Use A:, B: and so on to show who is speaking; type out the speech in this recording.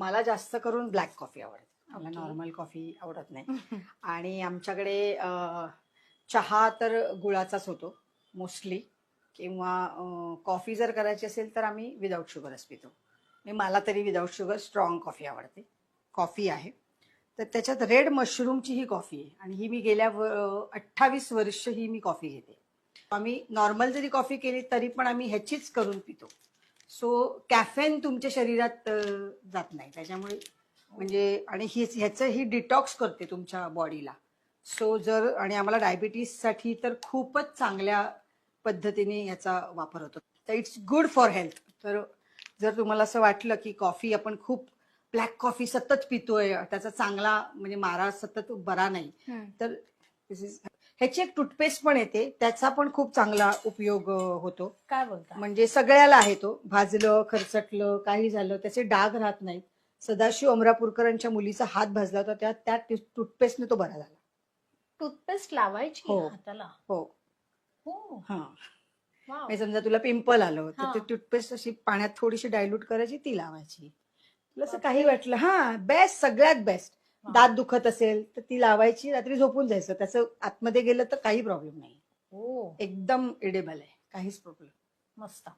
A: मला जास्त करून ब्लॅक कॉफी आवडते. मला
B: Okay.
A: नॉर्मल कॉफी आवडत नाही. आणि आमच्याकडे चहा तर गुळाचाच होतो मोस्टली, किंवा कॉफी जर करायची असेल तर आम्ही विदाऊट शुगरच पितो. मला तरी विदाऊट शुगर स्ट्रॉंग कॉफी आवडते. कॉफी आहे तर त्याच्यात रेड मशरूमची ही कॉफी आहे, आणि ही मी गेल्या 28 वर्ष ही मी कॉफी घेते. आम्ही नॉर्मल जरी कॉफी केली तरी पण आम्ही ह्याचीच करून पितो. सो कॅफेन तुमच्या शरीरात जात नाही त्याच्यामुळे, म्हणजे आणि ह्याचं ही डिटॉक्स करते तुमच्या बॉडीला. सो जर आणि आम्हाला डायबिटीससाठी तर खूपच चांगल्या पद्धतीने याचा वापर होतो. तर इट्स गुड फॉर हेल्थ. तर जर तुम्हाला असं वाटलं की कॉफी आपण खूप ब्लॅक कॉफी सतत पितोय, त्याचा चांगला म्हणजे मारा सतत बरा नाही, तर ह्याची एक टूथपेस्ट पण येते, त्याचा पण खूप चांगला उपयोग होतो.
B: काय बोलता?
A: म्हणजे सगळ्याला आहे तो. भाजलं, खरचटलं, काही झालं त्याचे डाग राहत नाहीत. सदाशिव अमरापूरकरांच्या मुलीचा हात भाजला होता, त्या टूथपेस्टने तो बरा झाला.
B: टूथपेस्ट लावायची
A: हो.
B: हाताला?
A: हो.
B: हो.
A: हा.
B: वाव.
A: म्हणजे समजा तुला पिंपल आलं तर
B: हा.
A: ते टूथपेस्ट अशी पाण्यात थोडीशी डायल्यूट करायची, ती लावायची. तुला असं काही
B: बापरे.
A: वाटलं, हा बेस्ट, सगळ्यात बेस्ट.
B: वा.
A: दात दुखत असेल तर ती लावायची, रात्री झोपून जायचं. त्याचं आतमध्ये गेलं तर काही प्रॉब्लेम नाही.
B: हो.
A: एकदम एडेबल आहे, काहीच प्रॉब्लेम.
B: मस्त.